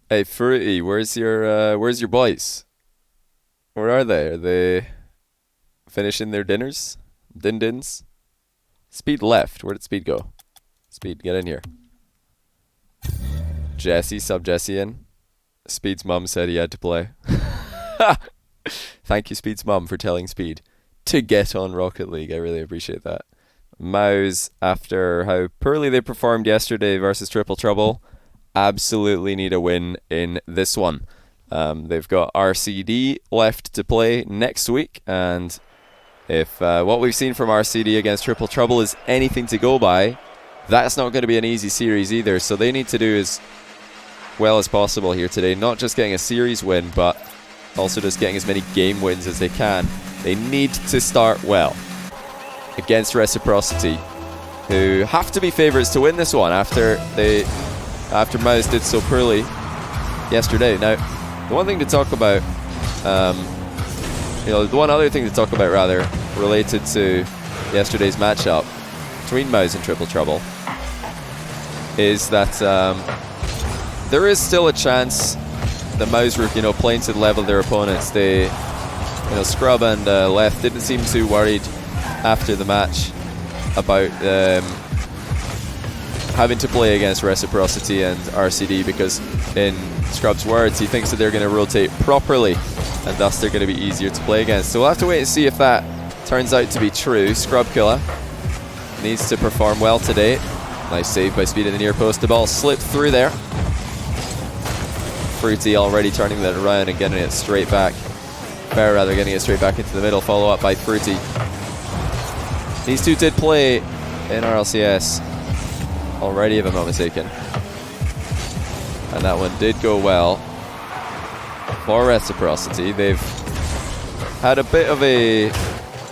Hey, Fruity, where's your boys? Where are they? Are they finishing their dinners? Din-dins? Speed left. Where did Speed go? Speed, get in here. Jesse, sub Jesse in. Speed's mum said he had to play. Thank you, Speed's mum, for telling Speed to get on Rocket League. I really appreciate that. Mouz, after how poorly they performed yesterday versus Triple Trouble, absolutely need a win in this one. They've got RCD left to play next week, and if what we've seen from RCD against Triple Trouble is anything to go by, that's not going to be an easy series either. So they need to do as well as possible here today, not just getting a series win, but also just getting as many game wins as they can. They need to start well against Reciprocity, who have to be favourites to win this one after mouz did so poorly yesterday. Now, the one thing to talk about, the one other thing to talk about rather, related to yesterday's matchup between mouz and Triple Trouble, is that there is still a chance the mouz were, playing to the level of their opponents. They, Scrub and Left didn't seem too worried after the match about having to play against Reciprocity and RCD, because in Scrub's words, he thinks that they're going to rotate properly and thus they're going to be easier to play against. So we'll have to wait and see if that turns out to be true. Scrub Killer needs to perform well today. Nice save by Speed in the near post. The ball slipped through there. Fruity already turning that around and getting it straight back. Fair rather getting it straight back into the middle. Follow up by Fruity. These two did play in RLCS already, if I'm not mistaken. And that one did go well for Reciprocity. They've had a bit of a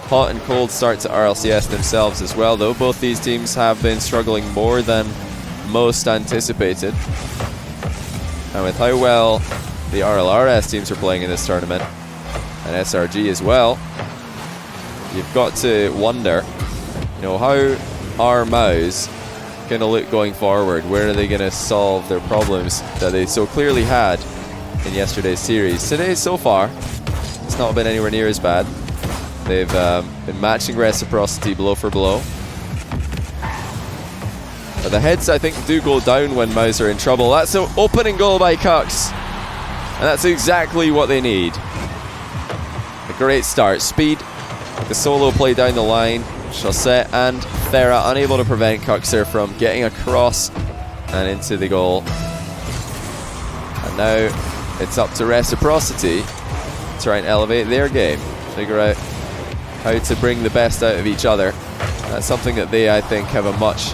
hot and cold start to RLCS themselves as well, though. Both these teams have been struggling more than most anticipated. And with how well the RLRS teams are playing in this tournament, and SRG as well, you've got to wonder, how are mouz going to look going forward? Where are they going to solve their problems that they so clearly had in yesterday's series? Today, so far, it's not been anywhere near as bad. They've been matching Reciprocity blow for blow. But the heads, I think, do go down when mouz are in trouble. That's an opening goal by Cux. And that's exactly what they need. A great start. Speed, the solo play down the line. Chaussette and Thera unable to prevent Cuxer from getting across and into the goal. And now it's up to Reciprocity to try and elevate their game. Figure out how to bring the best out of each other. That's something that they, I think, have a much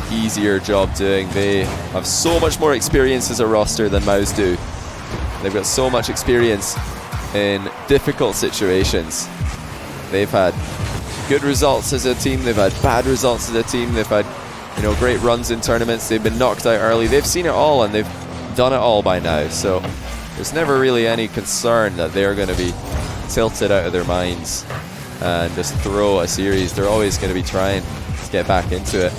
easier job doing. They have so much more experience as a roster than mouz do. They've got so much experience in difficult situations. They've had good results as a team, they've had bad results as a team, they've had great runs in tournaments, they've been knocked out early, they've seen it all and they've done it all by now. So there's never really any concern that they're going to be tilted out of their minds and just throw a series. They're always going to be trying to get back into it.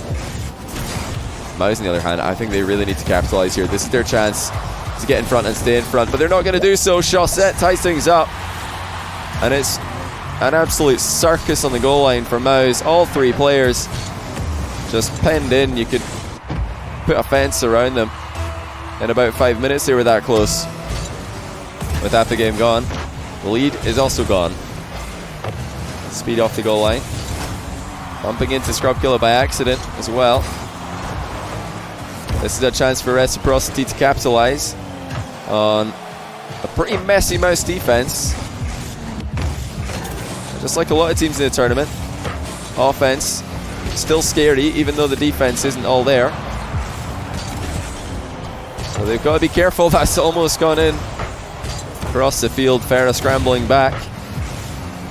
mouz, on the other hand, I think they really need to capitalize here. This is their chance to get in front and stay in front, but they're not going to do so. Chaussette ties things up, and it's an absolute circus on the goal line for mouz. All three players just penned in. You could put a fence around them. In about 5 minutes, they were that close. With half the game gone, the lead is also gone. Speed off the goal line. Bumping into Scrub Killer by accident as well. This is a chance for Reciprocity to capitalize on a pretty messy mouz defense. Just like a lot of teams in the tournament. Offense still scary, even though the defense isn't all there. So they've got to be careful. That's almost gone in. Across the field, Farah scrambling back,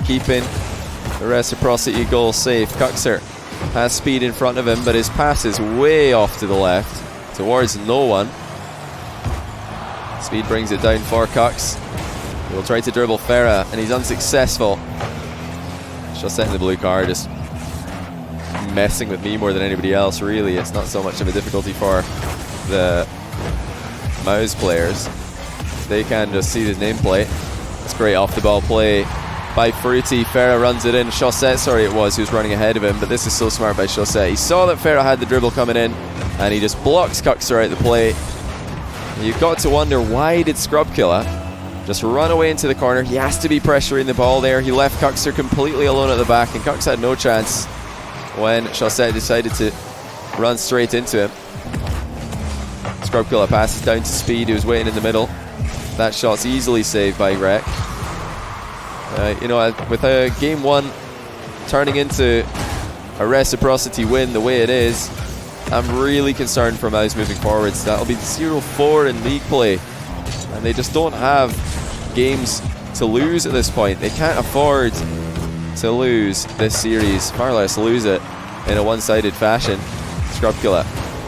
keeping the Reciprocity goal safe. Cuxer has Speed in front of him, but his pass is way off to the left, towards no one. Speed brings it down for Cux. He will try to dribble Farah, and he's unsuccessful. Chaussette in the blue car, just messing with me more than anybody else, really. It's not so much of a difficulty for the mouz players. they can just see the nameplate. It's great off the ball play by Fruity. Farah runs it in. Chaussette, sorry it was, he was running ahead of him, but this is so smart by Chaussette. He saw that Farah had the dribble coming in, and he just blocks Cuxer out the play. You've got to wonder, why did Scrubkiller just run away into the corner? He has to be pressuring the ball there. He left Cuxer completely alone at the back, and Cux had no chance when Chaussette decided to run straight into him. Scrubkiller passes down to Speed, who was waiting in the middle. That shot's easily saved by Rec. You know, with a game one turning into a Reciprocity win the way it is, I'm really concerned for mouz moving forwards. That'll be 0-4 in league play, and they just don't have games to lose at this point. They can't afford to lose this series, far less lose it in a one-sided fashion. Scrubkiller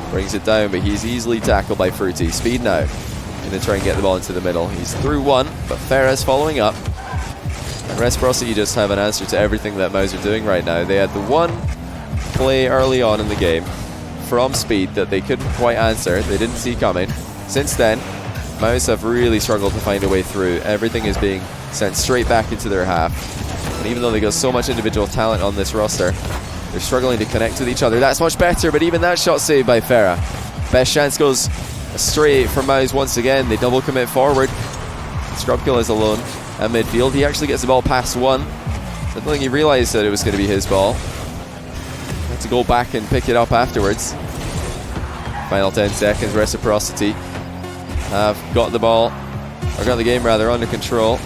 brings it down, but he's easily tackled by Fruity. Speed now going to try and get the ball into the middle. He's through one, but Ferre's following up. And Reciprocity just have an answer to everything that mouz are doing right now. They had the one play early on in the game from Speed that they couldn't quite answer, they didn't see coming. Since then, mouz have really struggled to find a way through. Everything is being sent straight back into their half. And even though they got so much individual talent on this roster, they're struggling to connect with each other. That's much better, but even that shot saved by Farah. Best chance goes astray for mouz once again. They double commit forward. Scrubkill is alone at midfield. He actually gets the ball past one. I don't think he realised that it was going to be his ball. Had to go back and pick it up afterwards. Final 10 seconds. Reciprocity have got the ball, or got the game rather, under control.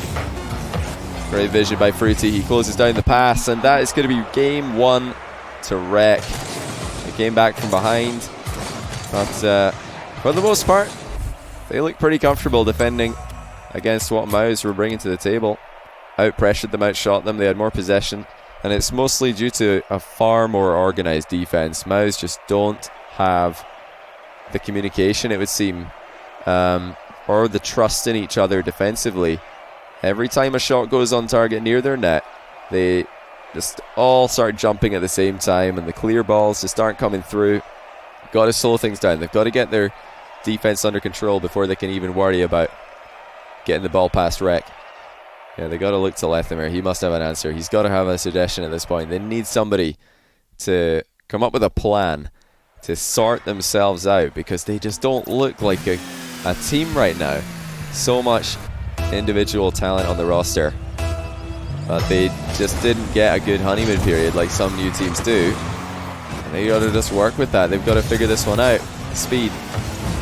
Great vision by Fruity. He closes down the pass, and that is going to be game one to Rec. They came back from behind, but for the most part, they look pretty comfortable defending against what mouz were bringing to the table. Out-pressured them, outshot them, they had more possession, and it's mostly due to a far more organised defence. mouz just don't have the communication, it would seem, or the trust in each other defensively. Every time a shot goes on target near their net, they just all start jumping at the same time, and the clear balls just aren't coming through. Got to slow things down. They've got to get their defense under control before they can even worry about getting the ball past Rec. Yeah, they got to look to Lethamyr. He must have an answer. He's got to have a suggestion at this point. They need somebody to come up with a plan to sort themselves out, because they just don't look like a team right now. So much individual talent on the roster, but they just didn't get a good honeymoon period like some new teams do. And they got to just work with that. They've got to figure this one out. Speed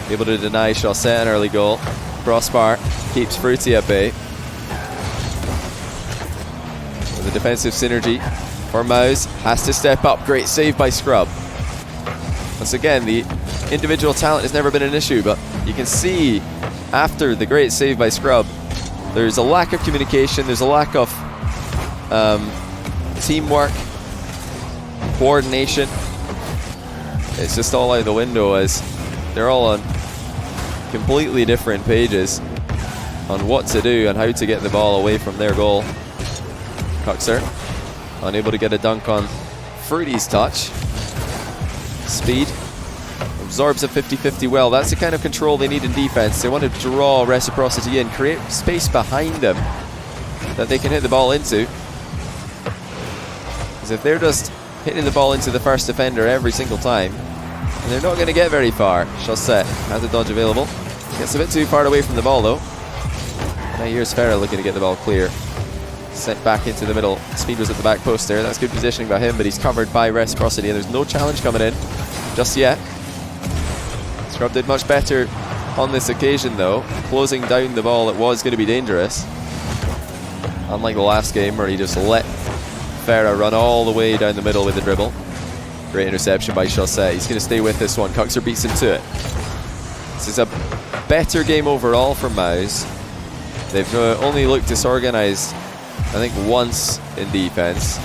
able to deny Chaussette an early goal. Crossbar keeps Fruity at bay. With a defensive synergy for mouz, has to step up. Great save by Scrub. Once again, the individual talent has never been an issue, but you can see after the great save by Scrub, there's a lack of communication, there's a lack of teamwork, coordination. It's just all out the window, as they're all on completely different pages on what to do and how to get the ball away from their goal. Cuxer unable to get a dunk on Fruity's touch. Speed absorbs a 50-50 well. That's the kind of control they need in defense. They want to draw Reciprocity in, create space behind them that they can hit the ball into. Because if they're just hitting the ball into the first defender every single time, and they're not going to get very far. Chaussette has a dodge available. Gets a bit too far away from the ball though. Now here's Farah looking to get the ball clear. Sent back into the middle. Speed was at the back post there. That's good positioning by him, but he's covered by Reciprocity, and there's no challenge coming in just yet. Scrub did much better on this occasion though, closing down the ball that was going to be dangerous. Unlike the last game where he just let Farah run all the way down the middle with the dribble. Great interception by Chaussette. He's going to stay with this one. Cuxer beats him to it. This is a better game overall for mouz. They've only looked disorganized, I think, once in defense.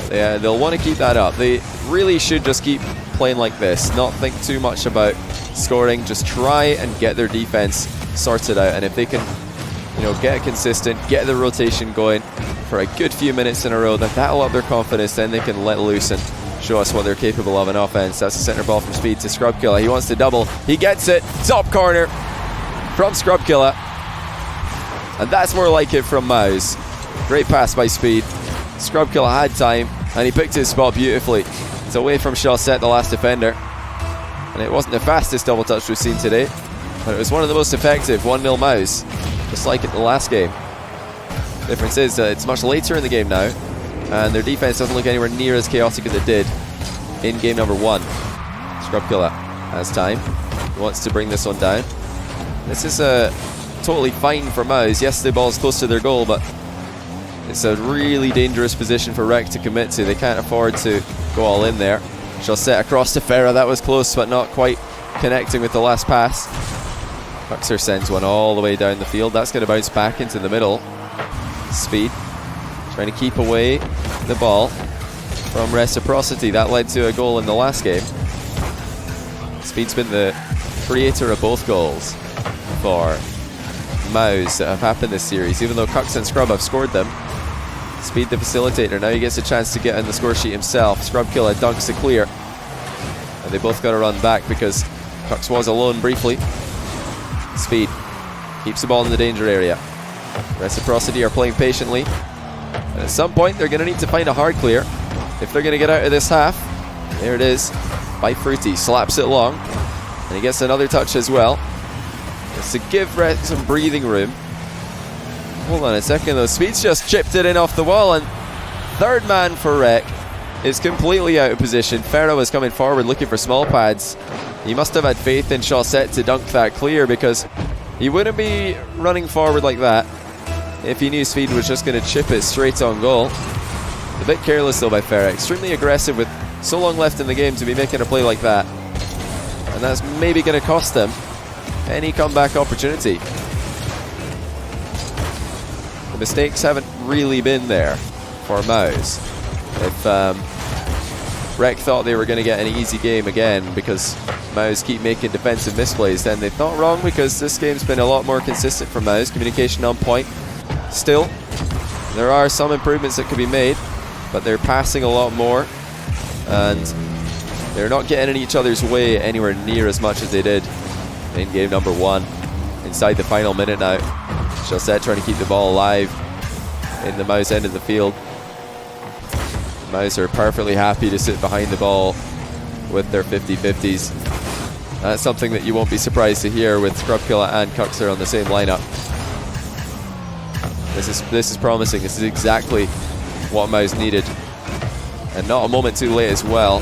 They'll want to keep that up. They really should just keep playing like this, not think too much about scoring, just try and get their defense sorted out. And if they can, get it consistent, get the rotation going for a good few minutes in a row, that'll up their confidence. Then they can let loose and show us what they're capable of in offense. That's a center ball from Speed to Scrubkiller. He wants to double. He gets it. Top corner. from Scrubkiller. And that's more like it from mouz. Great pass by Speed. Scrubkiller had time, and he picked his spot beautifully. It's away from Chaussette, the last defender. And it wasn't the fastest double touch we've seen today, but it was one of the most effective. 1-0 mouz, just like in the last game. The difference is that it's much later in the game now, and their defense doesn't look anywhere near as chaotic as it did in game number 1. Scrubkiller has time. He wants to bring this one down. This is totally fine for mouz. Yes, the ball's close to their goal, but it's a really dangerous position for Rec to commit to. They can't afford to go all in there. Chaussette across to Ferra. That was close, but not quite connecting with the last pass. Kuxer sends one all the way down the field. That's going to bounce back into the middle. Speed trying to keep away the ball from Reciprocity. That led to a goal in the last game. Speed's been the creator of both goals for mouz that have happened this series. Even though Kux and Scrub have scored them, Speed the facilitator. Now he gets a chance to get on the score sheet himself. Scrubkiller dunks to clear, and they both got to run back because Kux was alone briefly. Speed keeps the ball in the danger area. Reciprocity are playing patiently, and at some point they're going to need to find a hard clear if they're going to get out of this half. There it is by Fruity. Slaps it long, and he gets another touch as well. It's to give Rec some breathing room. Hold on a second though. Speed's just chipped it in off the wall, and third man for Rec is completely out of position. Ferra was coming forward looking for small pads. He must have had faith in Chaussette to dunk that clear, because he wouldn't be running forward like that if he knew Speed was just going to chip it straight on goal. A bit careless though by Ferra. Extremely aggressive with so long left in the game to be making a play like that, and that's maybe going to cost them any comeback opportunity. The mistakes haven't really been there for mouz. If Rec thought they were going to get an easy game again because mouz keep making defensive misplays, then they thought wrong, because this game's been a lot more consistent for mouz. Communication on point. Still, there are some improvements that could be made, but they're passing a lot more, and they're not getting in each other's way anywhere near as much as they did in game number 1. Inside the final minute now. Chaussette trying to keep the ball alive in the mouz end of the field. Mouz are perfectly happy to sit behind the ball with their 50-50s. That's something that you won't be surprised to hear with Scrubkiller and Kuxer on the same lineup. This is promising. This is exactly what mouz needed, and not a moment too late as well.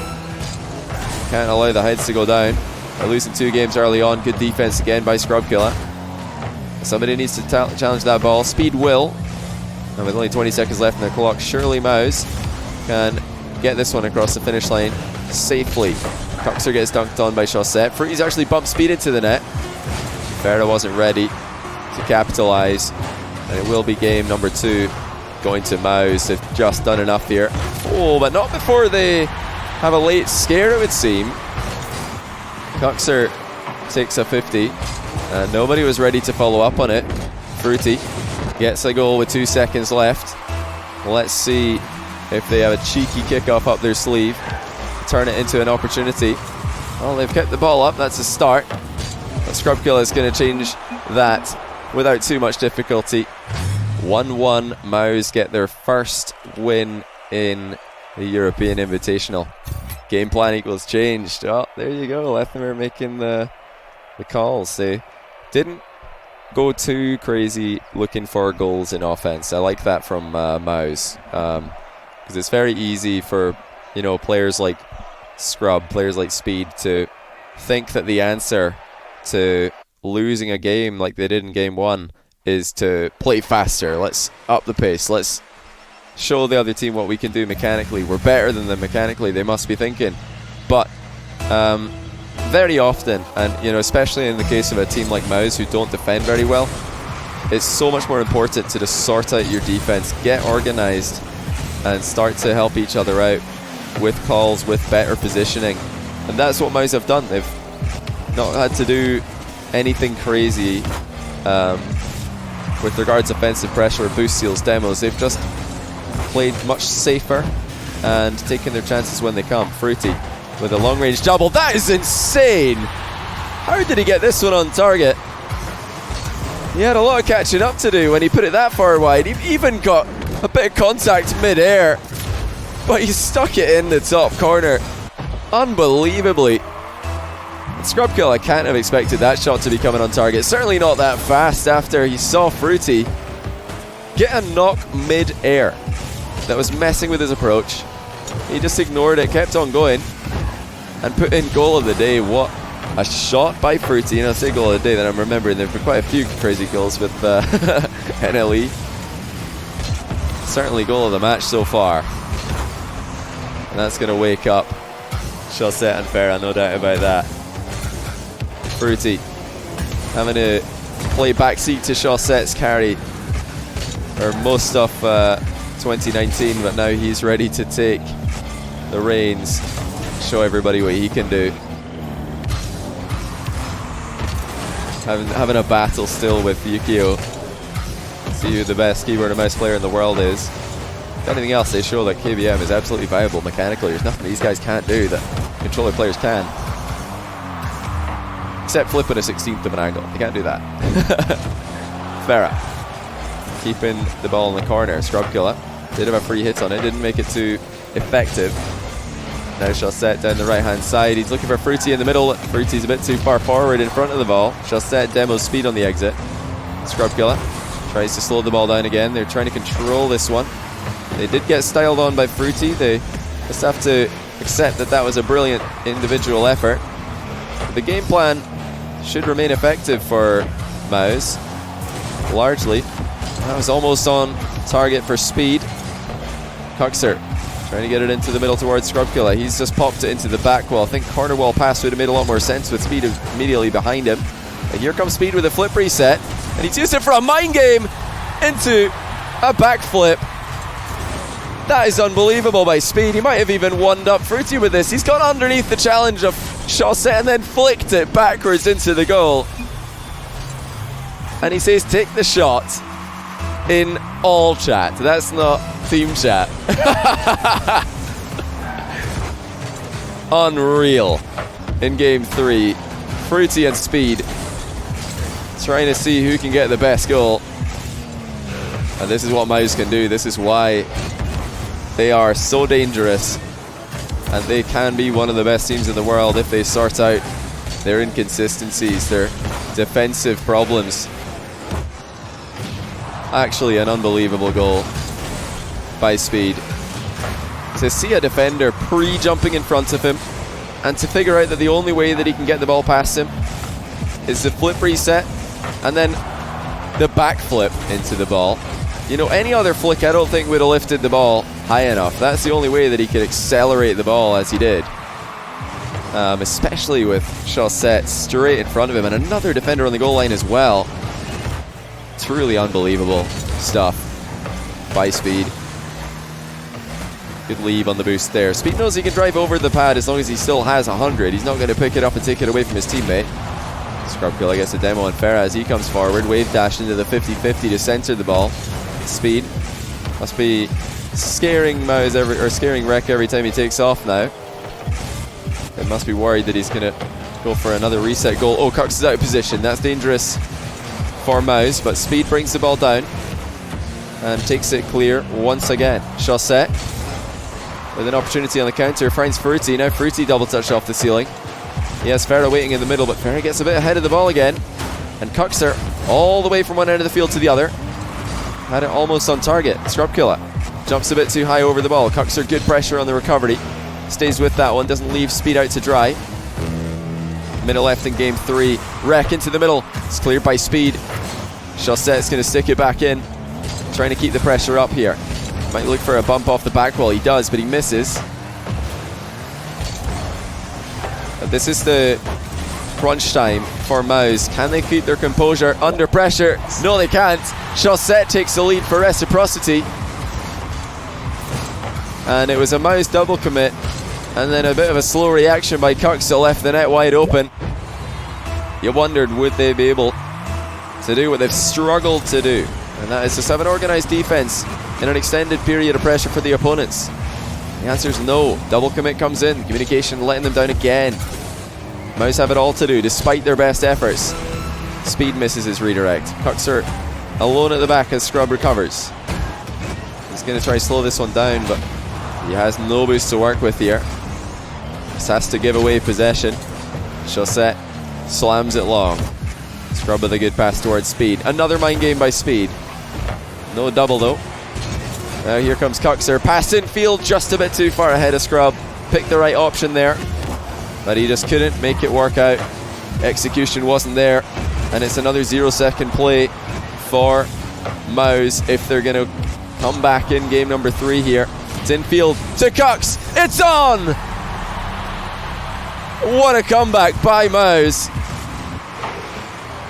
Can't allow the heads to go down. They're losing 2 games early on. Good defense again by Scrubkiller. Somebody needs to challenge that ball. Speed will, and with only 20 seconds left in the clock, surely mouz can get this one across the finish line safely. Kuxer gets dunked on by Chaussette. Fruity's actually bumped Speed into the net. Ferra wasn't ready to capitalize, and it will be game number 2 going to mouz. They've just done enough here. Oh, but not before they have a late scare, it would seem. Kuxer takes a 50. Nobody was ready to follow up on it. Fruity gets a goal with 2 seconds left. Let's see if they have a cheeky kickoff up their sleeve to turn it into an opportunity. Well, they've kept the ball up. That's a start. But Scrubkiller is going to change that without too much difficulty. 1-1. mouz get their first win in the European Invitational. Game plan equals changed. Oh, there you go. Lethamer making the calls. They didn't go too crazy looking for goals in offense. I like that from mouz, because it's very easy for players like Scrub, players like Speed, to think that the answer to losing a game like they did in game 1 is to play faster. Let's up the pace. Let's show the other team what we can do mechanically. We're better than them mechanically, they must be thinking. But very often, and especially in the case of a team like mouz who don't defend very well, it's so much more important to just sort out your defense, get organized, and start to help each other out with calls, with better positioning. And that's what mouz have done. They've not had to do anything crazy with regards to offensive pressure or boost steals, demos. They've just played much safer and taken their chances when they come. Fruity with a long-range double. That is insane! How did he get this one on target? He had a lot of catching up to do when he put it that far wide. He even got a bit of contact mid-air, but he stuck it in the top corner. Unbelievably. Scrubkill, I can't have expected that shot to be coming on target. Certainly not that fast after he saw Fruity get a knock mid-air that was messing with his approach. He just ignored it, kept on going, and put in goal of the day. What a shot by Fruity. And I'll say goal of the day that I'm remembering. There have been quite a few crazy goals with NLE. Certainly goal of the match so far. And that's going to wake up Chaussette and Farah, no doubt about that. Fruity having to play backseat to Chaussette's carry for most of 2019, but now he's ready to take the reins, show everybody what he can do. Having a battle still with Yukio. See who the best keyboard and mouse player in the world is. If anything else, they show that KBM is absolutely viable mechanically. There's nothing these guys can't do that controller players can. Except flipping a 16th of an angle. They can't do that. Farah keeping the ball in the corner. Scrubkiller did have a free hit on it. Didn't make it too effective. Now Chaussette down the right hand side. He's looking for Fruity in the middle. Fruity's a bit too far forward in front of the ball. Chaussette demos speed on the exit. Scrubkiller tries to slow the ball down again. They're trying to control this one. They did get styled on by Fruity. They just have to accept that that was a brilliant individual effort. The game plan should remain effective for mouz, largely. That was almost on target for speed. Cuxer trying to get it into the middle towards Scrubkiller. He's just popped it into the back wall. I think corner wall pass would have made a lot more sense with Speed immediately behind him. And here comes Speed with a flip reset. And he's used it for a mind game into a backflip. That is unbelievable by Speed. He might have even won up Fruity with this. He's gone underneath the challenge of Chaussette and then flicked it backwards into the goal. And he says, take the shot in all chat. That's not team chat. Unreal. In game 3, Fruity and Speed trying to see who can get the best goal. And this is what mouz can do. This is why they are so dangerous, and they can be one of the best teams in the world if they sort out their inconsistencies, their defensive problems. Actually, an unbelievable goal by Speed. To see a defender pre-jumping in front of him, and to figure out that the only way that he can get the ball past him is the flip reset, and then the backflip into the ball. You know, any other flick I don't think would have lifted the ball high enough. That's the only way that he could accelerate the ball as he did. Especially with Chaussette straight in front of him and another defender on the goal line as well. Truly unbelievable stuff by Speed. Good leave on the boost there. Speed knows he can drive over the pad as long as he still has 100. He's not going to pick it up and take it away from his teammate. Scrubkill, I guess, a demo on Farah as he comes forward. Wave dash into the 50-50 to center the ball. Speed must be scaring mouz or scaring Rec every time he takes off now. They must be worried that he's going to go for another reset goal. Oh, Cux is out of position. That's dangerous for mouz, but Speed brings the ball down and takes it clear once again. Chaussette with an opportunity on the counter finds Fruity. Now Fruity double touch off the ceiling. He has Farah waiting in the middle, but Farah gets a bit ahead of the ball again. And Cuxer all the way from one end of the field to the other. Had it almost on target. Scrubkiller jumps a bit too high over the ball. Cuxer, good pressure on the recovery. Stays with that one, doesn't leave Speed out to dry. Minute left in game 3. Rec into the middle. It's cleared by Speed. Chaussette's going to stick it back in. Trying to keep the pressure up here. Might look for a bump off the back wall. He does, but he misses. But this is the crunch time for mouz. Can they keep their composure under pressure? No, they can't. Chaussette takes the lead for Reciprocity. And it was a mouz double commit. And then a bit of a slow reaction by Cux that left the net wide open. You wondered, would they be able to do what they've struggled to do? And that is just have an organised defence in an extended period of pressure for the opponents. The answer is no. Double commit comes in. Communication letting them down again. mouz have it all to do despite their best efforts. Speed misses his redirect. Cuxer alone at the back as Scrub recovers. He's going to try to slow this one down, but he has no boost to work with here. Just has to give away possession. Chaussette slams it long. Scrub with a good pass towards Speed. Another mind game by Speed. No double though. Now here comes Cuxer. Pass in field, just a bit too far ahead of Scrub. Picked the right option there, but he just couldn't make it work out. Execution wasn't there, and it's another 0-second play for mouz if they're going to come back in game number 3 here. It's in field to Cux. It's on! What a comeback by mouz.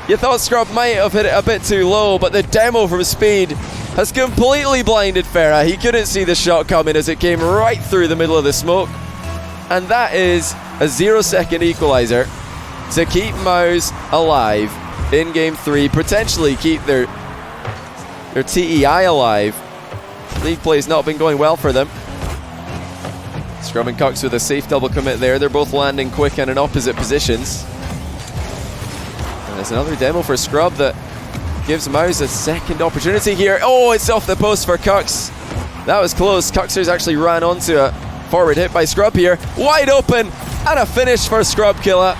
You thought Scrub might have hit it a bit too low, but the demo from Speed has completely blinded Farah. He couldn't see the shot coming as it came right through the middle of the smoke. And that is a 0-second equalizer to keep mouz alive in game 3, potentially keep their TEI alive. League play's not been going well for them. Scrub and Cux with a safe double commit there. They're both landing quick and in opposite positions. And there's another demo for Scrub that gives mouz a second opportunity here. Oh, it's off the post for Cux. That was close. Cuxer's actually ran onto a forward hit by Scrub here. Wide open, and a finish for Scrub Killer.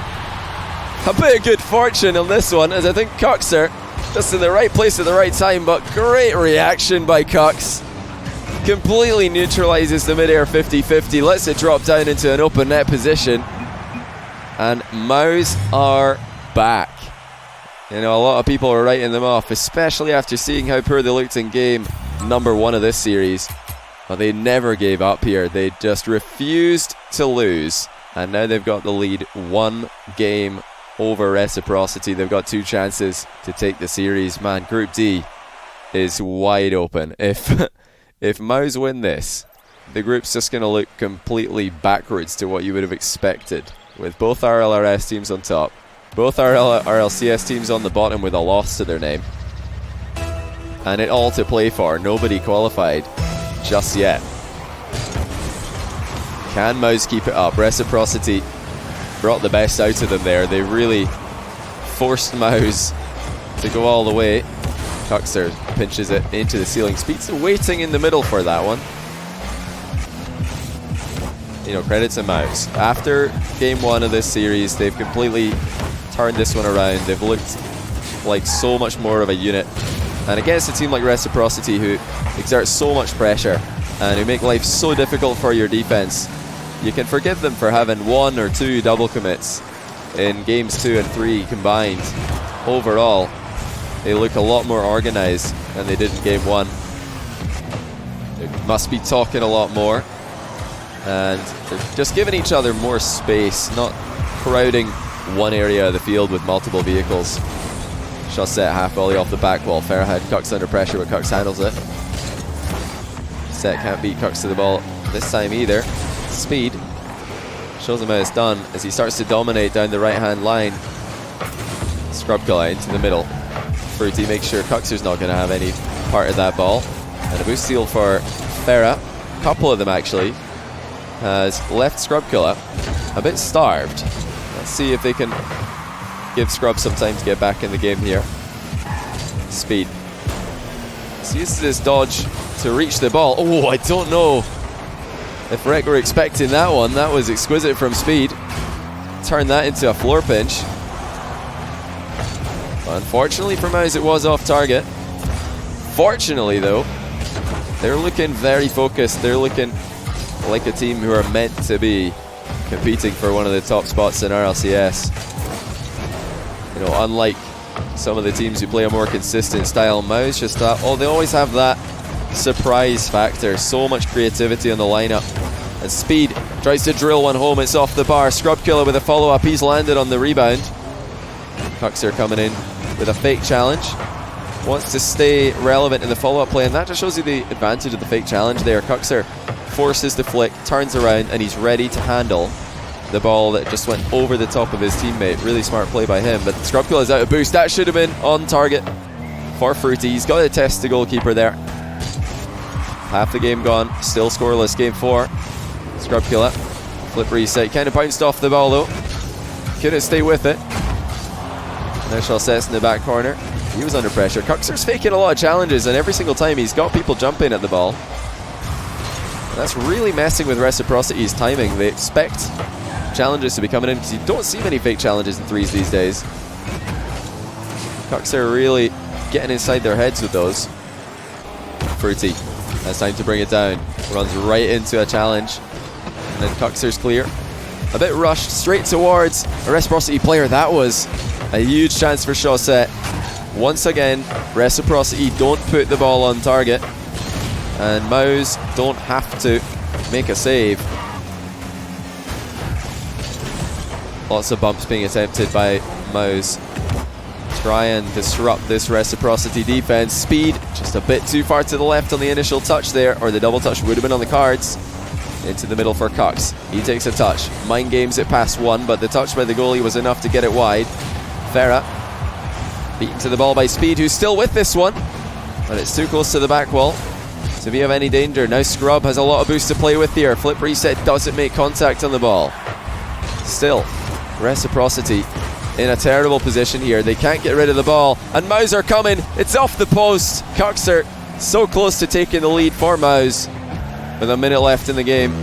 A bit of good fortune on this one, as I think Cuxer just in the right place at the right time, but great reaction by Cux. Completely neutralizes the mid-air 50-50, lets it drop down into an open net position. And mouz are back. You know, a lot of people are writing them off, especially after seeing how poor they looked in game number 1 of this series. But they never gave up here. They just refused to lose. And now they've got the lead 1 game over Reciprocity. They've got 2 chances to take the series. Man, Group D is wide open. If mouz win this, the group's just going to look completely backwards to what you would have expected, with both RLRS teams on top, both RLCS teams on the bottom with a loss to their name, and it all to play for. Nobody qualified just yet. Can mouz keep it up? Reciprocity brought the best out of them there. They really forced mouz to go all the way. Cuxer pinches it into the ceiling. Speed's waiting in the middle for that one. You know, credit to mouz. After game 1 of this series, they've completely turned this one around. They've looked like so much more of a unit. And against a team like Reciprocity, who exerts so much pressure and who make life so difficult for your defense, you can forgive them for having 1 or 2 double commits in games 2 and 3 combined. Overall, they look a lot more organized than they did in game 1. They must be talking a lot more, and they're just giving each other more space, not crowding one area of the field with multiple vehicles. Chaussette half volley off the back wall. Farah had Cux under pressure, but Cux handles it. Set can't beat Cux to the ball this time either. Speed shows him how it's done as he starts to dominate down the right hand line. Scrubkilla into the middle. Fruity makes sure Cuxer's not going to have any part of that ball. And a boost steal for Farah. A couple of them actually. Has left Scrubkilla a bit starved. Let's see if they can give Scrub some time to get back in the game here. Speed. He uses this dodge to reach the ball. Oh, I don't know if Rec were expecting that one. That was exquisite from Speed. Turn that into a floor pinch. Unfortunately for mouz, it was off target. Fortunately though, they're looking very focused. They're looking like a team who are meant to be competing for one of the top spots in RLCS. You know, unlike some of the teams who play a more consistent style, mouz just they always have that surprise factor. So much creativity on the lineup. And Speed tries to drill one home. It's off the bar. Scrubkilla with a follow-up. He's landed on the rebound. Cuxer coming in with a fake challenge. Wants to stay relevant in the follow-up play, and that just shows you the advantage of the fake challenge there. Cuxer forces the flick, turns around, and he's ready to handle the ball that just went over the top of his teammate. Really smart play by him, but Scrubkilla is out of boost. That should have been on target for Fruity. He's got to test the goalkeeper there. Half the game gone, still scoreless. Game 4. Scrubkilla, flip reset, kind of bounced off the ball though. Couldn't stay with it. Now Chaussette's in the back corner. He was under pressure. Cuxer's faking a lot of challenges, and every single time he's got people jumping at the ball. And that's really messing with Reciprocity's timing. They expect challenges to be coming in because you don't see many fake challenges in threes these days. Cuxer really getting inside their heads with those. Fruity. That's time to bring it down. Runs right into a challenge. And then Cuxer's clear. A bit rushed straight towards a Reciprocity player. That was a huge chance for Chaussette. Once again, Reciprocity don't put the ball on target. And mouz don't have to make a save. Lots of bumps being attempted by mouz. Try and disrupt this Reciprocity defense. Speed just a bit too far to the left on the initial touch there, or the double touch would have been on the cards. Into the middle for Cux. He takes a touch. Mind games it past one, but the touch by the goalie was enough to get it wide. Farah beaten to the ball by Speed, who's still with this one, but it's too close to the back wall to be of any danger. Now Scrub has a lot of boost to play with here. Flip reset doesn't make contact on the ball. Still, Reciprocity in a terrible position here. They can't get rid of the ball, and mouz are coming. It's off the post. Cuxer so close to taking the lead for mouz with a minute left in the game.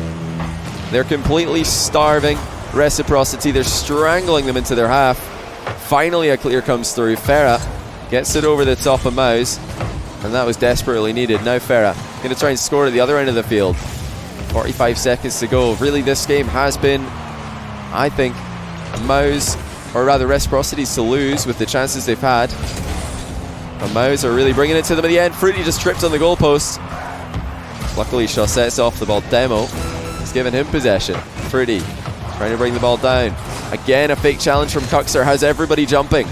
They're completely starving Reciprocity. They're strangling them into their half. Finally a clear comes through. Farah gets it over the top of mouz, and that was desperately needed. Now Farah going to try and score at the other end of the field. 45 seconds to go. Really, this game has been, I think, mouz, or rather Reciprocity's to lose with the chances they've had. And mouz are really bringing it to them at the end. Fruity just tripped on the goalpost. Luckily Chaussette's off the ball. Demo has given him possession. Fruity trying to bring the ball down. Again, a fake challenge from Cuxer has everybody jumping.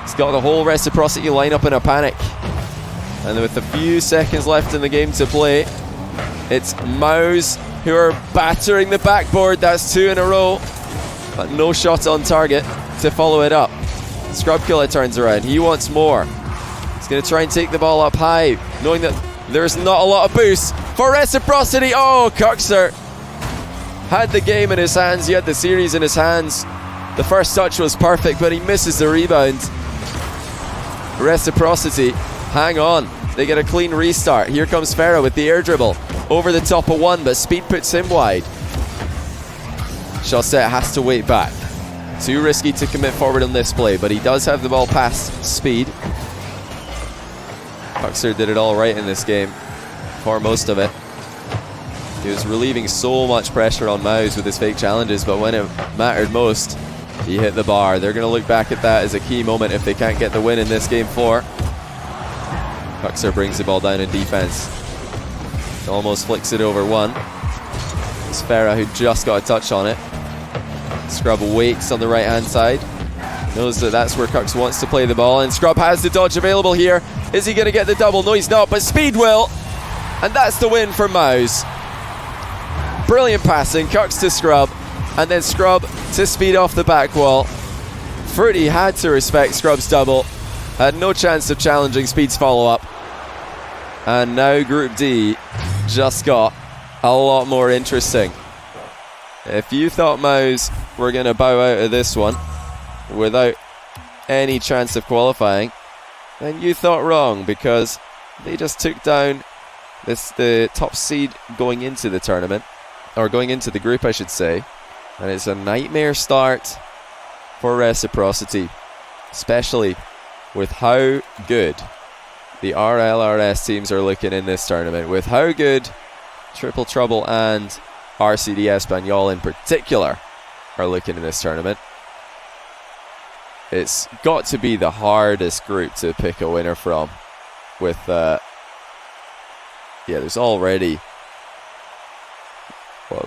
He's got the whole Reciprocity lineup in a panic. And with a few seconds left in the game to play, it's mouz who are battering the backboard. That's two in a row, but no shot on target to follow it up. Scrubkiller turns around. He wants more. He's going to try and take the ball up high, knowing that there's not a lot of boost for Reciprocity. Oh, Cuxer had the game in his hands. He had the series in his hands. The first touch was perfect, but he misses the rebound. Reciprocity, hang on. They get a clean restart. Here comes Farah with the air dribble. Over the top of one, but Speed puts him wide. Chaussette has to wait back. Too risky to commit forward on this play, but he does have the ball past Speed. Cuxer did it all right in this game for most of it. He was relieving so much pressure on mouz with his fake challenges, but when it mattered most, he hit the bar. They're going to look back at that as a key moment if they can't get the win in this game 4. Cuxer brings the ball down in defense. Almost flicks it over one. It's Farah who just got a touch on it. Scrub waits on the right hand side. Knows that that's where Cux wants to play the ball, and Scrub has the dodge available here. Is he going to get the double? No, he's not, but Speed will. And that's the win for mouz. Brilliant passing. Cux to Scrub, and then Scrub to Speed off the back wall. Fruity had to respect Scrub's double. Had no chance of challenging Speed's follow-up. And now Group D just got a lot more interesting. If you thought mouz were going to bow out of this one without any chance of qualifying, then you thought wrong, because they just took down the top seed going into the tournament, or going into the group I should say, and it's a nightmare start for Reciprocity, especially with how good the RLRS teams are looking in this tournament, with how good Triple Trouble and RCD Espanyol in particular are looking in this tournament. It's got to be the hardest group to pick a winner from, with there's already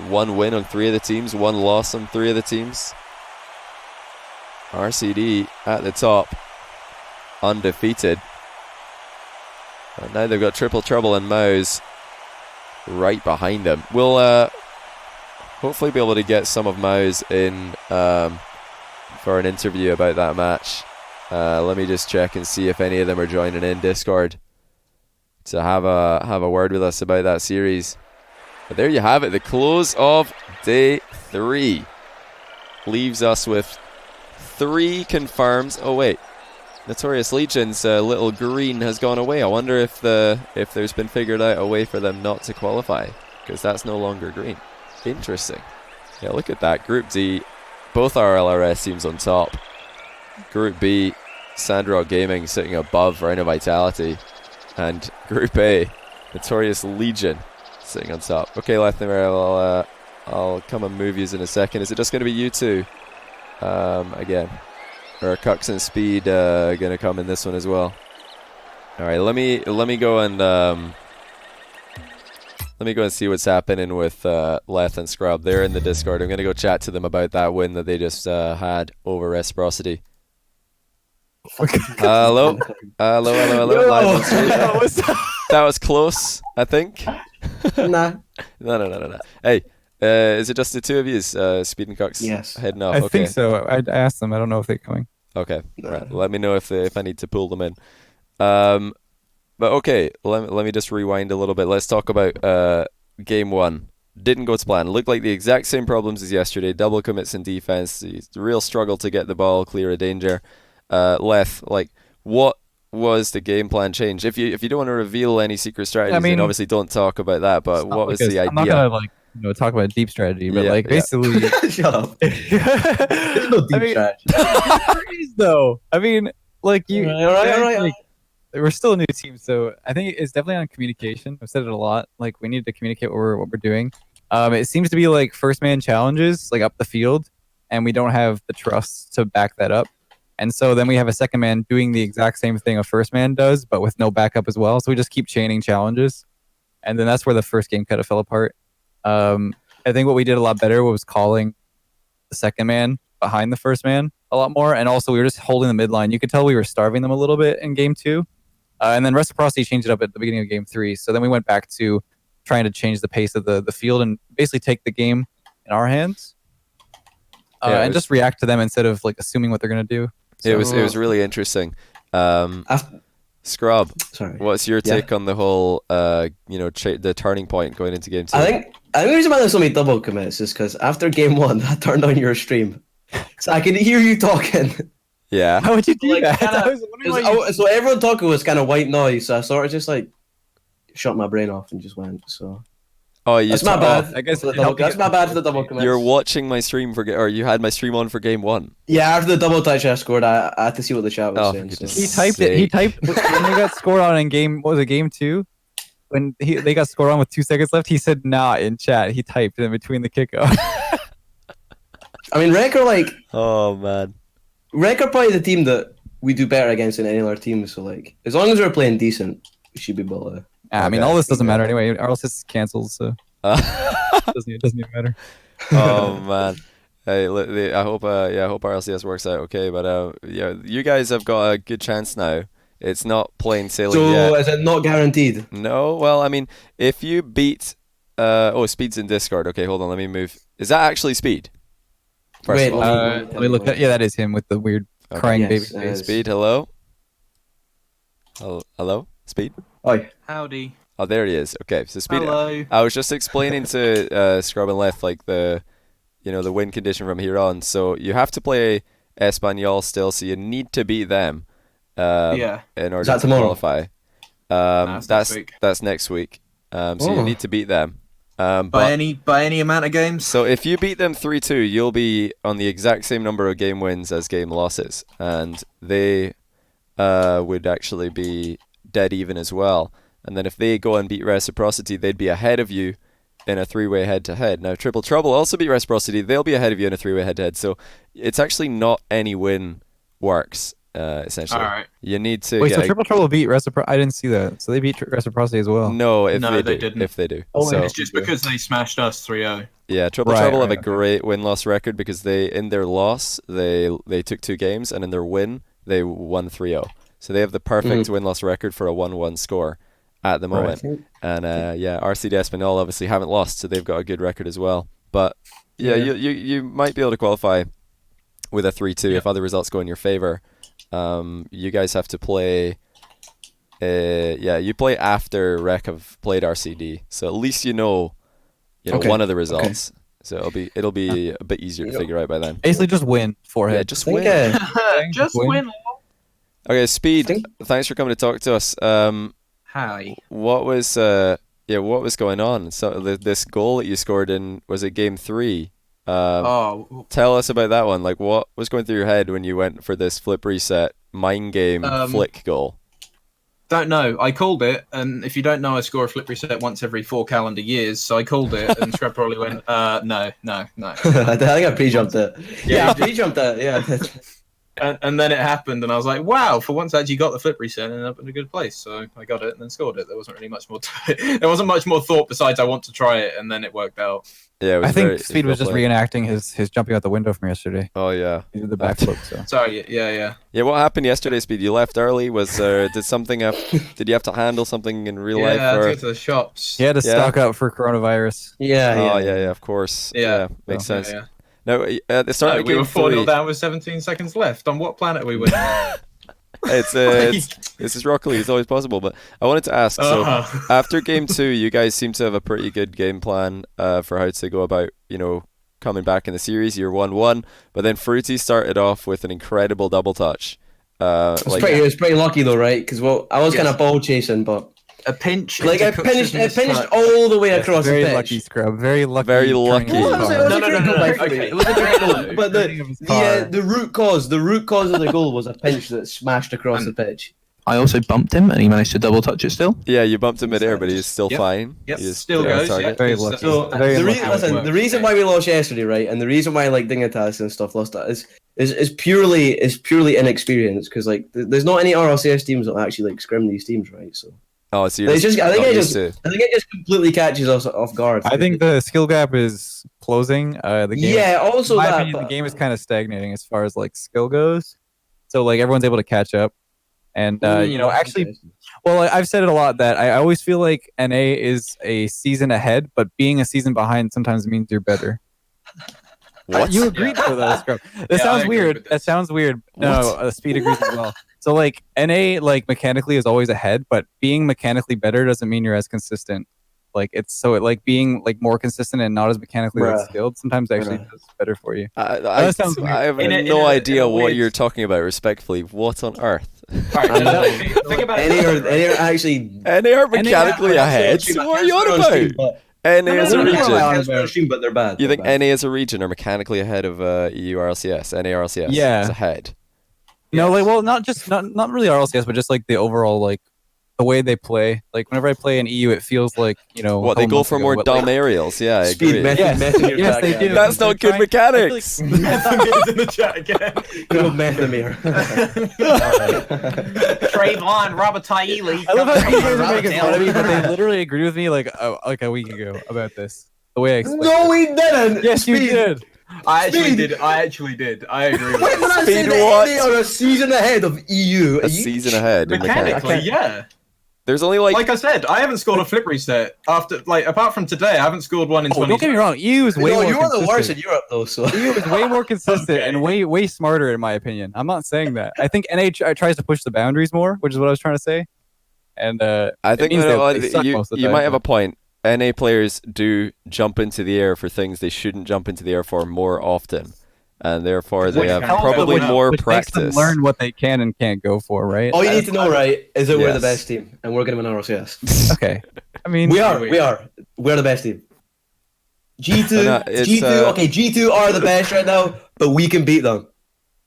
one win on 3 of the teams, 1 loss on 3 of the teams. RCD at the top, undefeated. And now they've got Triple Trouble and mouz right behind them. We'll hopefully be able to get some of mouz in for an interview about that match. Let me just check and see if any of them are joining in Discord to have a word with us about that series. But there you have it. The close of day 3 leaves us with 3 confirms. Oh wait, Notorious Legion's little green has gone away. I wonder if there's been figured out a way for them not to qualify, because that's no longer green. Interesting. Yeah, look at that. Group D, both our LRS teams on top. Group B, Sandrock Gaming sitting above Rhino Vitality, and Group A, Notorious Legion sitting on top. Okay, Lethner, I'll come and move yous in a second. Is it just going to be you two again? Or are Cux and Speed going to come in this one as well? All right, let me go and see what's happening with Leth and Scrub. They're in the Discord. I'm going to go chat to them about that win that they just had over Reciprocity. Hello. Live on stream. That was close, I think. Nah. No. Hey, is it just the two of you, Speed and Cox? Yes. Heading off. I Okay. think so. I asked them. I don't know if they're coming. Okay. Right. Let me know if I need to pull them in. But okay, let me just rewind a little bit. Let's talk about game 1. Didn't go to plan. Looked like the exact same problems as yesterday. Double commits in defense. It's a real struggle to get the ball clear of danger. Leth, like, what was the game plan change? If you don't want to reveal any secret strategies, then obviously don't talk about that. But what was the idea? I'm not gonna talk about deep strategy, but basically, shut up. There's no deep strategy. There is though. I mean, like you. All right. We're still a new team, so I think it's definitely on communication. I've said it a lot. Like, we need to communicate what we're doing. It seems to be like first man challenges, like up the field, and we don't have the trust to back that up. And so then we have a second man doing the exact same thing a first man does, but with no backup as well. So we just keep chaining challenges, and then that's where the first game kind of fell apart. I think what we did a lot better was calling the second man behind the first man a lot more, and also we were just holding the midline. You could tell we were starving them a little bit in game 2. And then Reciprocity changed it up at the beginning of game 3. So then we went back to trying to change the pace of the field and basically take the game in our hands and just react to them instead of like assuming what they're going to do. So, it was really interesting. Scrub, sorry. What's your take on the whole the turning point going into game 2? I think the reason why there's so many double commits is because after game 1, I turned on your stream, so I could hear you talking. Yeah. How would you do that? So everyone talking was kind of white noise, so I sort of just like shut my brain off and just went. So that's my bad. I guess that's my bad for the double commits. You're watching my stream or you had my stream on for game 1. Yeah, after the double touch I scored, I had to see what the chat was saying. So. He typed it. He typed when they got scored on in game. What was it? Game 2. When they got scored on with 2 seconds left, he said "nah" in chat. He typed in between the kickoff. I mean, Rec are like. Oh man. Rec are probably the team that we do better against than any other team. So like, as long as we're playing decent, we should be able to. I mean, all this doesn't matter anyway. Our else is cancelled, so it doesn't even matter. Oh man. Hey, I hope RLCS works out okay. But you guys have got a good chance now. It's not plain sailing yet. So is it not guaranteed? No. Well, I mean, if you beat, Speed's in Discord. Okay, hold on. Let me move. Is that actually Speed? Wait, of all. Let me look. Yeah, that is him with the weird crying baby face. Speed, hello. Hello, Speed. Oi. Howdy. Oh, there he is. Okay, so Speed. Hello. I was just explaining to Scrub and Leth like the win condition from here on. So you have to play Espanyol still. So you need to beat them. In order to qualify. That's next week. So you need to beat them. By any amount of games. So if you beat them 3-2, you'll be on the exact same number of game wins as game losses, and they would actually be dead even as well. And then if they go and beat Reciprocity, they'd be ahead of you in a 3-way head-to-head. Now Triple Trouble also beat Reciprocity; they'll be ahead of you in a 3-way head-to-head. So it's actually not any win works. Essentially, all right. You need to. Wait, so Triple Trouble beat Reciprocity? I didn't see that. So they beat Reciprocity as well. No, they do. didn't. If they do, It's just because they smashed us 3-0. Yeah, Triple Trouble have a great win-loss record because in their loss they took 2 games, and in their win they won 3-0. So they have the perfect win-loss record for a 1-1 score at the moment. Right. And RCD Espanyol obviously haven't lost, so they've got a good record as well. But you might be able to qualify with a 3-2 if other results go in your favor. You guys have to play. You play after Rec have played RCD, so at least you know one of the results. So it'll be a bit easier to figure out by then. Basically, just win forehead. Yeah, just win. Just win. Okay, Speed. Thanks for coming to talk to us. Hi. What was what was going on? So this goal that you scored in, was it game 3? Tell us about that one. Like, what was going through your head when you went for this flip reset mind game flick goal? Don't know. I called it, and if you don't know, I score a flip reset once every 4 calendar years. So I called it, and Scrub probably went, no. I think I pre-jumped it. Yeah, I pre-jumped it. Yeah. And then it happened, and I was like, wow, for once I actually got the flip reset and ended up in a good place. So I got it and then scored it. There wasn't really much more to it. There wasn't much more thought besides I want to try it, and then it worked out. Yeah, I think Speed was just reenacting his jumping out the window from yesterday. Oh yeah, he did the backflip. So. Sorry, yeah. Yeah, what happened yesterday, Speed? You left early. Was did something did you have to handle something in real life? Yeah, I had to go to the shops. He had to stock up for coronavirus. Yeah, of course. Yeah, makes sense. Yeah. No, at the start of we game were 4-0 3 down with 17 seconds left. On what planet are we with? This is Rocket League. It's always possible. But I wanted to ask. So after game 2, you guys seem to have a pretty good game plan for how to go about, coming back in the series. You're 1-1, but then Fruity started off with an incredible double touch. It was pretty lucky though, right? Because I was kind of ball chasing, but a pinch. Like it pinched all the way across the pitch. Very lucky, Scrub. Very lucky. Very lucky. No. Okay. It was a great goal, but the root cause of the goal was a pinch that smashed across the pitch. I also bumped him, and he managed to double touch it still. Yeah, you bumped him mid-air, but he's still fine. Yep. He's still goes. Yeah. Very lucky. So the reason why we lost yesterday, right, and the reason why Dignitas and stuff lost that is purely inexperience, because like there's not any RLCS teams that actually like scrim these teams, right? So. Oh, so I think it just completely catches us off guard. I think the skill gap is closing. The game. Yeah, also in my that. Opinion, the game is kind of stagnating as far as like skill goes. So like everyone's able to catch up, and actually, well, I've said it a lot that I always feel like NA is a season ahead, but being a season behind sometimes means you're better. What? You agreed with that, Scrub. That sounds weird. That sounds weird. No, Speed agrees as well. So like NA like mechanically is always ahead, but being mechanically better doesn't mean you're as consistent. Like like being like more consistent and not as mechanically skilled sometimes actually does better for you. I have no idea what you're talking about. Respectfully, what on earth? Think about NA are mechanically ahead. So what are you on about? NA as a region, but they're bad. You think NA as a region are mechanically ahead of EU RLCS? NA RLCS is ahead. No, like, well, not really RLCS, but just like the overall, like the way they play. Like whenever I play in EU, it feels like what they go for more dumb aerials. Yeah, I agree. Yes, they do. That's not good mechanics. Like, Method in the chat again. Good Methomir. Trayvon, Robert Ailing. I love how you guys are making fun of me, but they literally agreed with me like a week ago about this. The way I explained. No, we didn't. Yes, you did. I actually did. I agree with When I say that they are a season ahead of EU. A season ahead. Mechanically, yeah. There's only like I said, I haven't scored a flip reset after apart from today. I haven't scored one in 20. Don't get me wrong, EU is way more you're consistent. the worst in Europe though. So EU is way more consistent and way smarter in my opinion. I'm not saying that. I think NA tries to push the boundaries more, which is what I was trying to say. And I think you might have a point. NA players do jump into the air for things they shouldn't jump into the air for more often, and therefore they have probably more practice. Makes them learn what they can and can't go for, right? All you need to know, right, is that we're the best team, and we're going to win RLCS. Okay, I mean we are. We're the best team. G2 are the best right now, but we can beat them.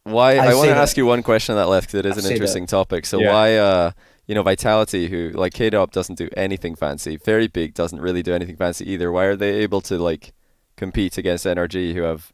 Why? I want to ask you one question on that left, because it is an interesting topic. So why? Vitality, who like K-Dop doesn't do anything fancy. Very Big doesn't really do anything fancy either. Why are they able to like compete against NRG, who have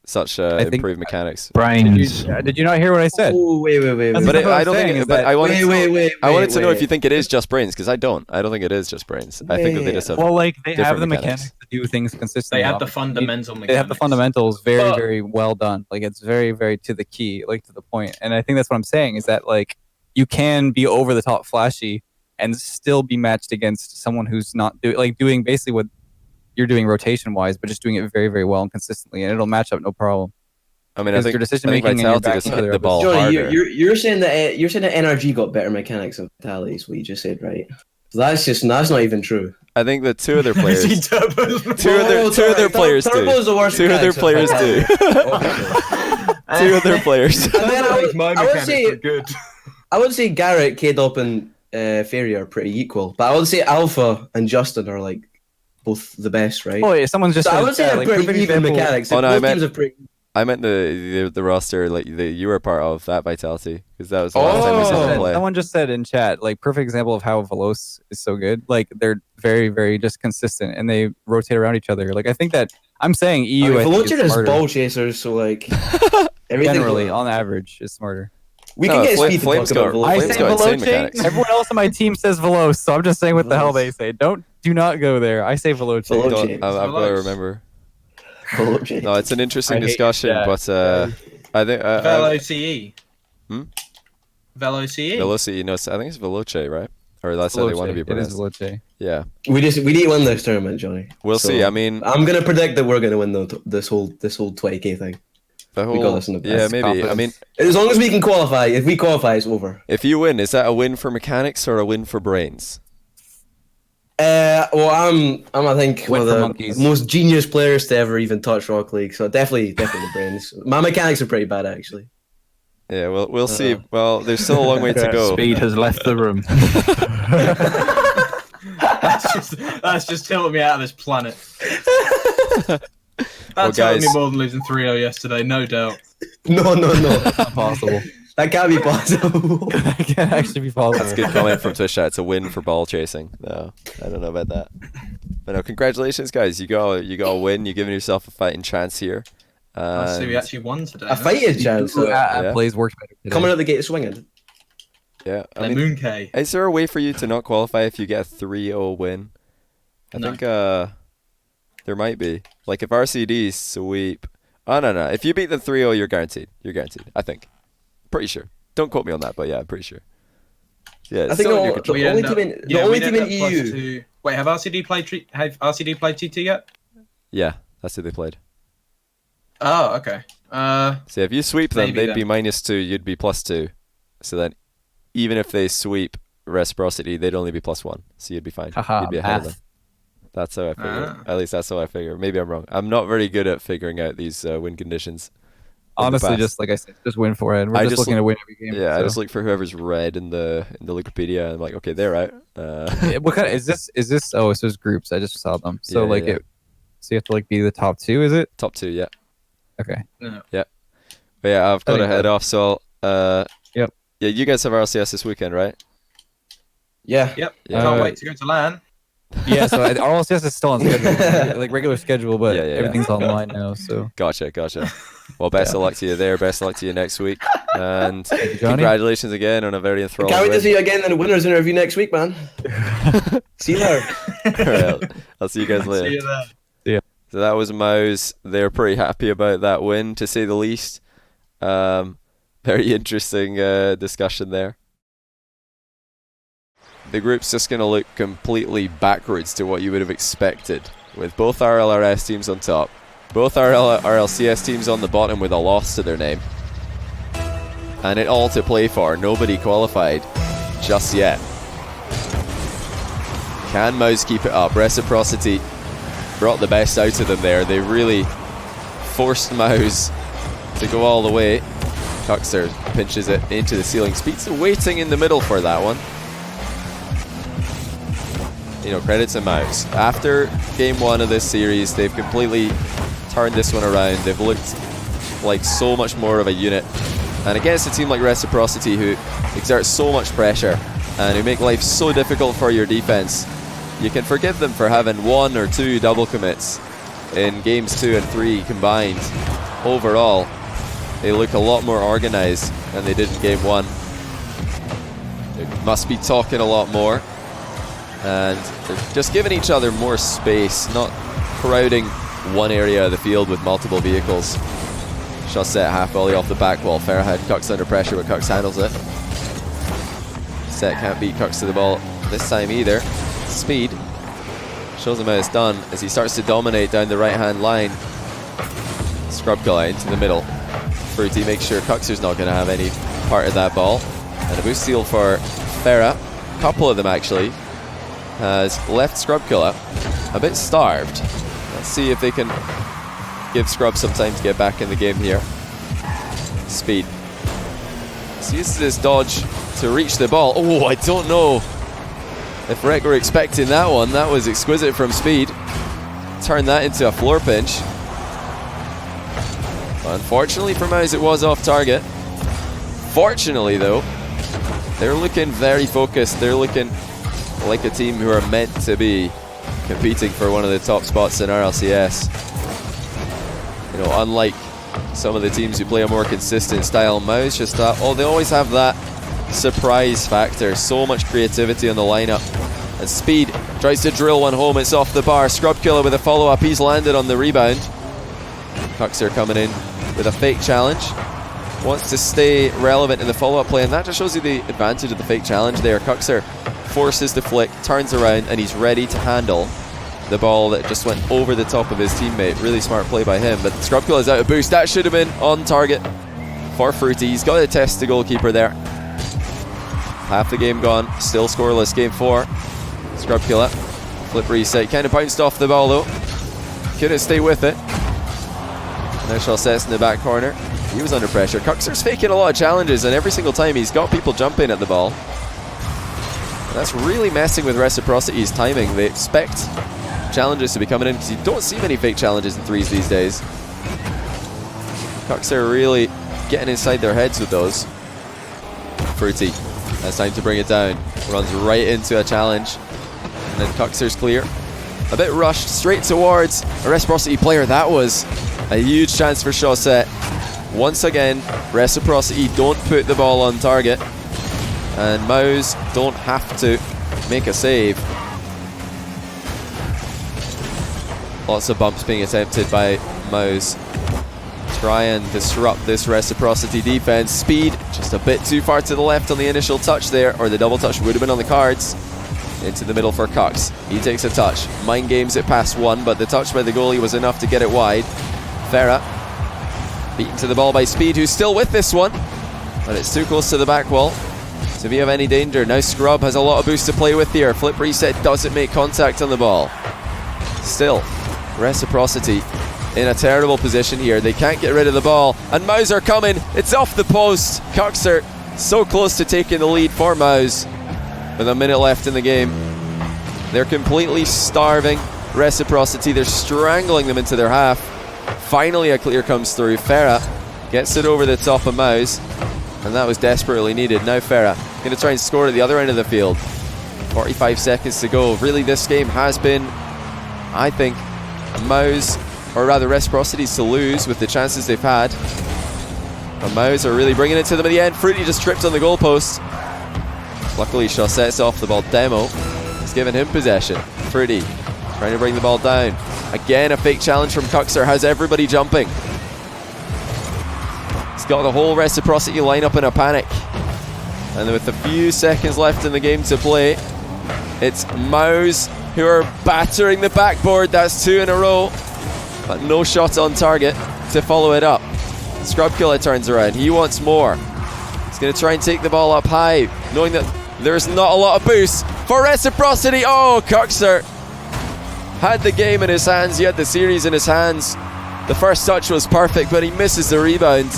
such improved mechanics? Brains. Did you not hear what I said? Oh, wait. But I don't think. But I wanted to know if you think think it is just brains, because I don't. I don't think it is just brains. I think that they just have. Well, like they have the mechanics to do things consistently. They have the fundamental mechanics. They have the fundamentals very well done. Like it's very, very to the key, like to the point. And I think that's what I'm saying is that like you can be over the top flashy and still be matched against someone who's not doing basically what you're doing rotation wise, but just doing it very, very well and consistently, and it'll match up no problem. I mean, I think Vitality just hit the ball harder. You're saying that NRG got better mechanics of Vitality, is what you just said, right? So that's not even true. I think that two other players, Is he Turbo's two other players do. Turbo's the worst Two other mechanic, so players I do. can't Two other players. And then My I would mechanics say are good. I would say Garrett, K-Dop, and Fairy are pretty equal, but I would say Alpha and Justin are like both the best, right? Oh, yeah, someone's just So I said, would say they're like, pretty perfect even example- mechanics. Oh, no, Both I teams are pretty. I meant the roster like that you were part of, that Vitality, because that was the last time we saw them play. Someone just said in chat, like, perfect example of how Veloce is so good. Like, they're very, very just consistent, and they rotate around each other. Like, I think that I'm saying EU. I think Veloce is smarter. ball chasers, so like everything. Generally, on average, is smarter. we No, can get Flame- speed to Flame's talk about got- Veloce. I Flame's say got insane Veloce. mechanics. Everyone else on my team says Veloce, so I'm just saying what the hell they say. Do not go there. I say Veloce. Veloce. Don't- Veloce. I've got to remember. Veloce. No, it's an interesting I hate discussion, that. but I think Veloce. Hmm? Veloce. Veloci, no, I think it's Veloce, right? Or that's how they want to be It is pronounced. Veloce. Yeah, We need to win this tournament, Johnny. we'll So, see. I mean, I'm gonna predict that we're gonna win this whole 20k thing. the we got whole this in the yeah, past. maybe. I mean, As long as we can qualify, if we qualify, it's over. if you win, is that a win for mechanics or a win for brains? Well, I think Win one of for the monkeys. most genius players to ever even touch Rock League. So definitely the brains. My mechanics are pretty bad actually. Yeah, we'll see. Well, there's still a long way to go. Speed has left the room. That's just tilting me out of this planet. That's guys- me more than losing 3-0 yesterday, no doubt. No, Not possible. that can't be possible. That can actually be possible. That's a good comment from Twitch chat. It's a win for ball chasing. No, I don't know about that. But no, congratulations, guys. You got a win. You're giving yourself a fighting chance here. I see we And- actually won today. A fighting chance. Yeah. Plays works better today. Coming out the gate swinging. Yeah, I The mean, Moonkay. is there a way for you to not qualify if you get a 3-0 win? I No. think there might be. Like if RCD sweep. Oh no. If you beat them 3-0, you're guaranteed. You're guaranteed. I think. Pretty sure. Don't quote me on that, but yeah, I'm pretty sure. Yeah, it's I think still in your the control. only team in the only team in EU. Wait, have RCD played TT yet? Yeah, that's who they played. Oh, okay. So if you sweep them, Maybe they'd be then. -2. You'd be +2. So then, even if they sweep Reciprocity, they'd only be +1. So you'd be fine. Haha, You'd be ahead of them. math. That's how I figure. Ah. At least that's how I figure. Maybe I'm wrong. I'm not very good at figuring out these win conditions. in the Honestly, past. just like I said, just win for it. We're I just just looking to win every game. Yeah, I so. just look for whoever's red in the Wikipedia. I'm like, okay, they're out. What kind of, is this? Oh, it's just groups. I just saw them. So Yeah, like yeah. it. So you have to like be the top two, is it? Top 2, yeah. Okay. No. But yeah, I've got to think head that- off. So Yep. Yeah, you guys have RLCS this weekend, right? Yeah. Yep. Yeah. Can't wait to go to LAN. Yeah. So RLCS is still on schedule, like regular schedule, but Yeah, yeah, yeah. everything's online now. So Gotcha. Well, best of luck to you there. Best of luck to you next week. And you, Johnny. congratulations again on a very enthralling Can't wait to win. see you again in the winners interview next week, man. See you there. Alright, I'll see you guys later. See you there. So that was Mouz. They're pretty happy about that win, to say the least. Very interesting discussion there. The group's just going to look completely backwards to what you would have expected, with both RLRS teams on top, both RLCS teams on the bottom with a loss to their name, and it all to play for. Nobody qualified just yet. Can Mouz keep it up? Reciprocity brought the best out of them there. They really forced Mouz to go all the way. Cuxter pinches it into the ceiling. Speed's waiting in the middle for that one. You know, credits to Mouz. After game 1 of this series, they've completely turned this one around. They've looked like so much more of a unit. And against a team like Reciprocity, who exerts so much pressure and who make life so difficult for your defense, you can forgive them for having 1 or 2 double commits in games 2 and 3 combined. Overall, they look a lot more organized than they did in game 1. They must be talking a lot more, and they're just giving each other more space, not crowding one area of the field with multiple vehicles. Shot set, half volley off the back wall. Farahad, Cux under pressure, but Cux handles it. Set can't beat Cux to the ball this time either. Speed shows him how it's done as he starts to dominate down the right hand line. Scrub guy into the middle. Fruity makes sure Cuxer's not going to have any part of that ball. And a boost steal for Farah. Couple of them actually. has left Scrubkilla a bit starved. Let's see if they can give Scrub some time to get back in the game here. Speed. He uses this dodge to reach the ball. Oh, I don't know if Rec were expecting that one. That was exquisite from Speed. Turn that into a floor pinch. Unfortunately for mouz, it was off target. Fortunately, though, they're looking very focused. They're looking like a team who are meant to be competing for one of the top spots in RLCS. You know, unlike some of the teams who play a more consistent style, mouz just they always have that surprise factor. So much creativity on the lineup. And Speed tries to drill one home. It's off the bar. Scrubkilla with a follow-up. He's landed on the rebound. Cuxer coming in with a fake challenge. Wants to stay relevant in the follow-up play, and that just shows you the advantage of the fake challenge there. Cuxer forces the flick, turns around, and he's ready to handle the ball that just went over the top of his teammate. Really smart play by him, but Scrubkilla is out of boost. That should have been on target for Fruity. He's got to test the goalkeeper there. Half the game gone, still scoreless. Game 4. Scrubkilla, flip reset. Kind of bounced off the ball though. Couldn't stay with it. Now Chaussette's in the back corner. He was under pressure. Cuxer's faking a lot of challenges, and every single time he's got people jumping at the ball. That's really messing with Reciprocity's timing. They expect challenges to be coming in because you don't see many fake challenges in threes these days. Cuxer really getting inside their heads with those. Fruity, that's time to bring it down. Runs right into a challenge. And then Cuxer's clear. A bit rushed straight towards a Reciprocity player. That was a huge chance for Chaussette. Once again, Reciprocity don't put the ball on target, and mouz don't have to make a save. Lots of bumps being attempted by mouz. Try and disrupt this Reciprocity defense. Speed just a bit too far to the left on the initial touch there, or the double touch would have been on the cards. Into the middle for Cux. He takes a touch. Mind games it past one, but the touch by the goalie was enough to get it wide. Farah beaten to the ball by Speed, who's still with this one, but it's too close to the back wall to be of any danger. Now Scrub has a lot of boost to play with here. Flip reset doesn't make contact on the ball. Still, Reciprocity in a terrible position here. They can't get rid of the ball, and mouz are coming. It's off the post. Cuxer so close to taking the lead for mouz with a minute left in the game. They're completely starving Reciprocity. They're strangling them into their half. Finally a clear comes through. Farah gets it over the top of mouz, and that was desperately needed. Now Farah going to try and score at the other end of the field. 45 seconds to go. Really, this game has been, I think, mouz, or rather Reciprocity's to lose with the chances they've had. But mouz are really bringing it to them at the end. Fruity just tripped on the goalpost. Luckily Chaussette's off the ball. Demo has given him possession. Fruity trying to bring the ball down. Again, a fake challenge from Cuxer has everybody jumping. He's got the whole Reciprocity lineup in a panic. And with a few seconds left in the game to play, it's mouz who are battering the backboard. That's 2 in a row, but no shot on target to follow it up. Scrubkilla turns around. He wants more. He's going to try and take the ball up high, knowing that there's not a lot of boost for Reciprocity. Oh, Cuxer had the game in his hands. He had the series in his hands. The first touch was perfect, but he misses the rebound.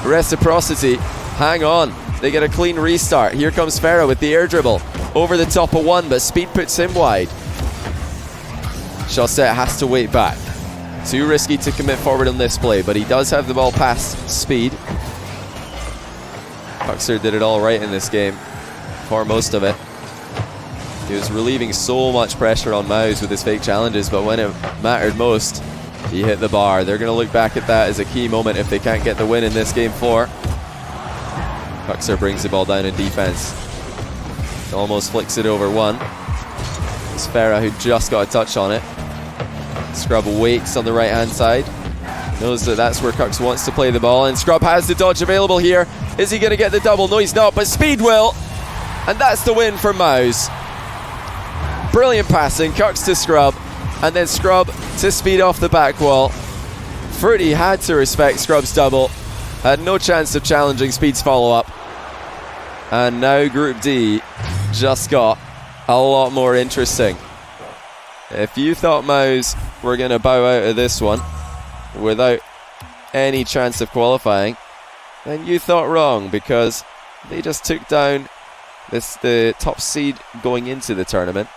Reciprocity, hang on. They get a clean restart. Here comes Farah with the air dribble. Over the top of one, but Speed puts him wide. Chaussette has to wait back. Too risky to commit forward on this play, but he does have the ball past Speed. Cuxer did it all right in this game for most of it. He was relieving so much pressure on mouz with his fake challenges, but when it mattered most, he hit the bar. They're going to look back at that as a key moment if they can't get the win in this game 4. Cuxer brings the ball down in defense. Almost flicks it over one. It's Farah who just got a touch on it. Scrub waits on the right hand side. Knows that that's where Cux wants to play the ball, and Scrub has the dodge available here. Is he going to get the double? No, he's not, but Speed will. And that's the win for mouz. Brilliant passing, Cux to Scrub, and then Scrub to Speed off the back wall. Fruity had to respect Scrub's double. Had no chance of challenging Speed's follow-up. And now Group D just got a lot more interesting. If you thought mouz were going to bow out of this one without any chance of qualifying, then you thought wrong, because they just took down the top seed going into the tournament.